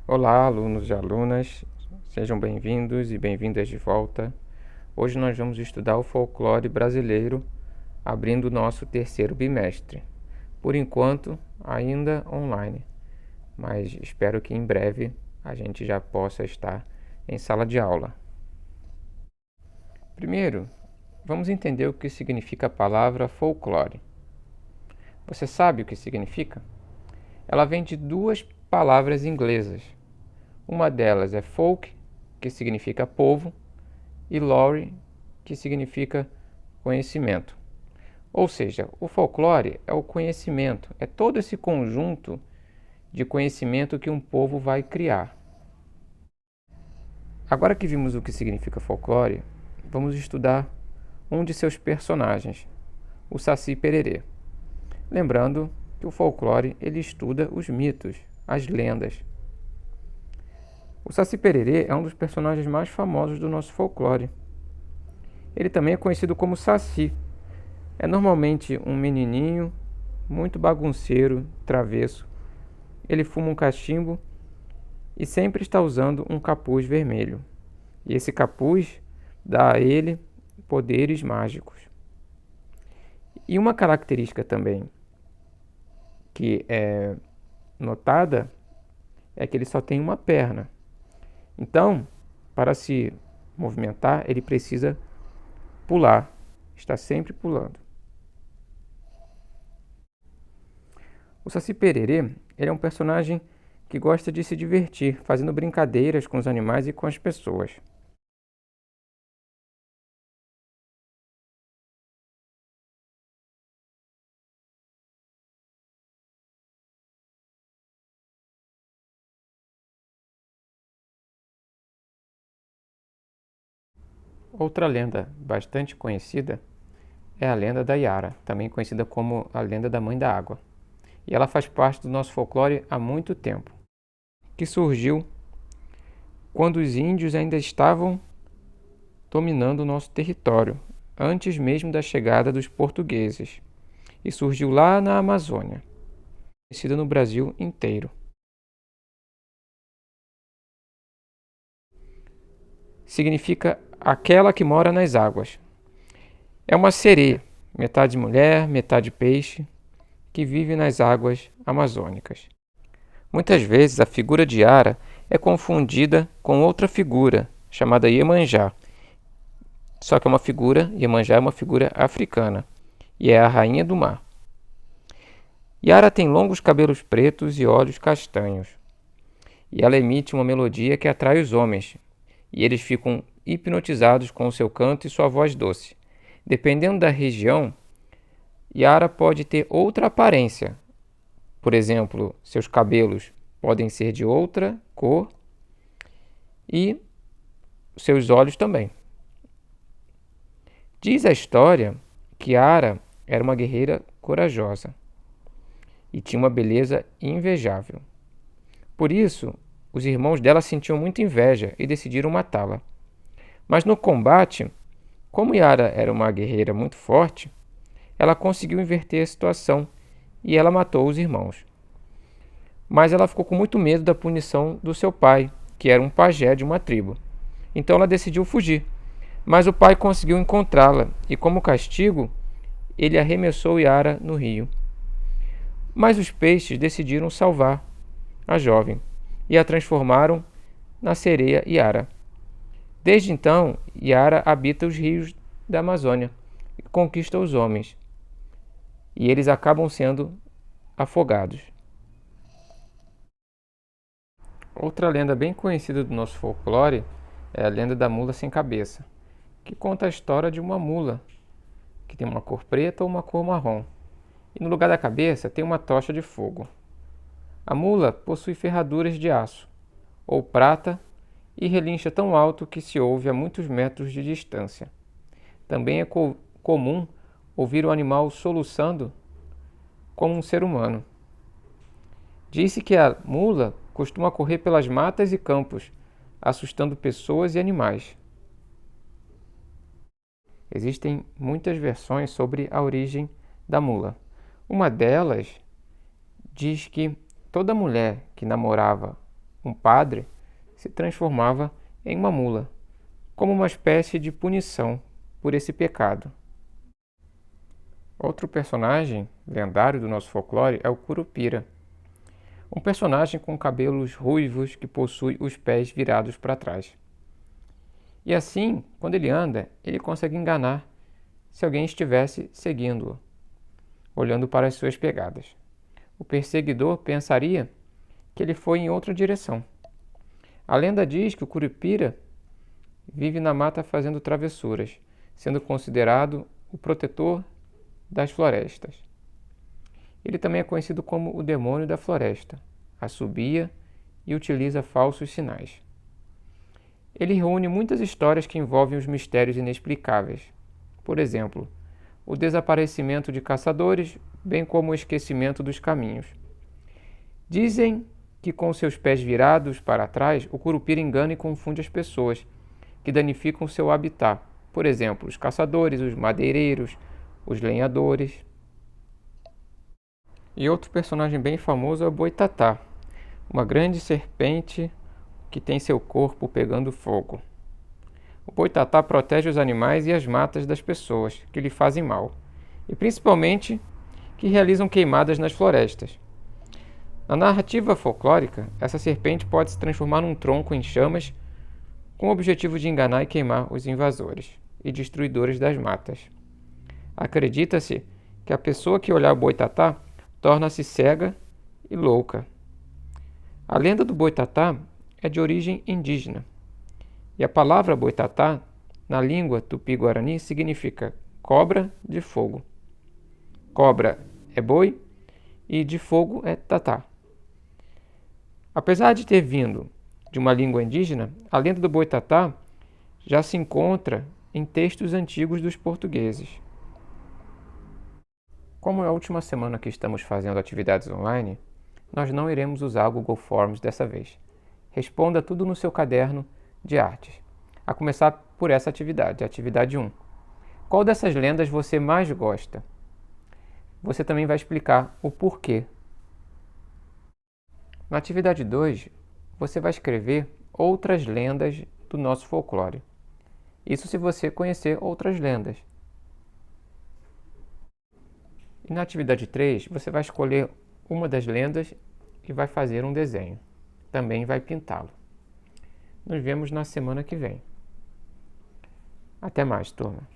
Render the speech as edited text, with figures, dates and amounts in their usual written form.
Olá, alunos e alunas, sejam bem-vindos e bem-vindas de volta. Hoje nós vamos estudar o folclore brasileiro, abrindo o nosso terceiro bimestre. Por enquanto, ainda online, mas espero que em breve a gente já possa estar em sala de aula. Primeiro, vamos entender o que significa a palavra folclore. Você sabe o que significa? Ela vem de duas palavras inglesas. Uma delas é folk, que significa povo, e lore, que significa conhecimento. Ou seja, o folclore é o conhecimento, é todo esse conjunto de conhecimento que um povo vai criar. Agora que vimos o que significa folclore, vamos estudar um de seus personagens, o Saci Pererê. Lembrando que o folclore ele estuda os mitos, as lendas. O Saci Pererê é um dos personagens mais famosos do nosso folclore. Ele também é conhecido como Saci. É normalmente um menininho muito bagunceiro, travesso. Ele fuma um cachimbo e sempre está usando um capuz vermelho. E esse capuz dá a ele poderes mágicos. E uma característica também que é notada é que ele só tem uma perna. Então, para se movimentar, ele precisa pular, está sempre pulando. O Saci Pererê, ele é um personagem que gosta de se divertir, fazendo brincadeiras com os animais e com as pessoas. Outra lenda bastante conhecida é a lenda da Yara, também conhecida como a lenda da Mãe da Água. E ela faz parte do nosso folclore há muito tempo, que surgiu quando os índios ainda estavam dominando o nosso território, antes mesmo da chegada dos portugueses, e surgiu lá na Amazônia, conhecida no Brasil inteiro. Significa aquela que mora nas águas. É uma sereia, metade mulher, metade peixe, que vive nas águas amazônicas. Muitas vezes a figura de Ara é confundida com outra figura, chamada Iemanjá. Só que Iemanjá é uma figura africana, e é a rainha do mar. Yara tem longos cabelos pretos e olhos castanhos. E ela emite uma melodia que atrai os homens, e eles ficam hipnotizados com o seu canto e sua voz doce. Dependendo da região, Yara pode ter outra aparência. Por exemplo, seus cabelos podem ser de outra cor e seus olhos também. Diz a história que Yara era uma guerreira corajosa e tinha uma beleza invejável. Por isso, os irmãos dela sentiam muita inveja e decidiram matá-la. Mas no combate, como Yara era uma guerreira muito forte, ela conseguiu inverter a situação e ela matou os irmãos. Mas ela ficou com muito medo da punição do seu pai, que era um pajé de uma tribo. Então ela decidiu fugir. Mas o pai conseguiu encontrá-la e, como castigo, ele arremessou Yara no rio. Mas os peixes decidiram salvar a jovem e a transformaram na sereia Yara. Desde então, Yara habita os rios da Amazônia e conquista os homens, e eles acabam sendo afogados. Outra lenda bem conhecida do nosso folclore é a lenda da mula sem cabeça, que conta a história de uma mula que tem uma cor preta ou uma cor marrom, e no lugar da cabeça tem uma tocha de fogo. A mula possui ferraduras de aço ou prata e relincha tão alto que se ouve a muitos metros de distância. Também é comum ouvir o animal soluçando como um ser humano. Diz-se que a mula costuma correr pelas matas e campos, assustando pessoas e animais. Existem muitas versões sobre a origem da mula. Uma delas diz que toda mulher que namorava um padre, se transformava em uma mula, como uma espécie de punição por esse pecado. Outro personagem lendário do nosso folclore é o Curupira, um personagem com cabelos ruivos que possui os pés virados para trás. E assim, quando ele anda, ele consegue enganar se alguém estivesse seguindo-o, olhando para as suas pegadas. O perseguidor pensaria que ele foi em outra direção. A lenda diz que o Curupira vive na mata fazendo travessuras, sendo considerado o protetor das florestas. Ele também é conhecido como o demônio da floresta, assobia e utiliza falsos sinais. Ele reúne muitas histórias que envolvem os mistérios inexplicáveis. Por exemplo, o desaparecimento de caçadores, bem como o esquecimento dos caminhos. Dizem que com seus pés virados para trás, o Curupira engana e confunde as pessoas, que danificam seu habitat. Por exemplo, os caçadores, os madeireiros, os lenhadores. E outro personagem bem famoso é o Boitatá, uma grande serpente que tem seu corpo pegando fogo. O Boitatá protege os animais e as matas das pessoas que lhe fazem mal, e principalmente que realizam queimadas nas florestas. Na narrativa folclórica, essa serpente pode se transformar num tronco em chamas com o objetivo de enganar e queimar os invasores e destruidores das matas. Acredita-se que a pessoa que olhar o Boitatá torna-se cega e louca. A lenda do Boitatá é de origem indígena, e a palavra Boitatá, na língua tupi-guarani, significa cobra de fogo. Cobra é boi e de fogo é tatá. Apesar de ter vindo de uma língua indígena, a lenda do Boitatá já se encontra em textos antigos dos portugueses. Como é a última semana que estamos fazendo atividades online, nós não iremos usar o Google Forms dessa vez. Responda tudo no seu caderno de artes, a começar por essa atividade, a atividade 1. Qual dessas lendas você mais gosta? Você também vai explicar o porquê. Na atividade 2, você vai escrever outras lendas do nosso folclore. Isso se você conhecer outras lendas. E na atividade 3, você vai escolher uma das lendas e vai fazer um desenho. Também vai pintá-lo. Nos vemos na semana que vem. Até mais, turma.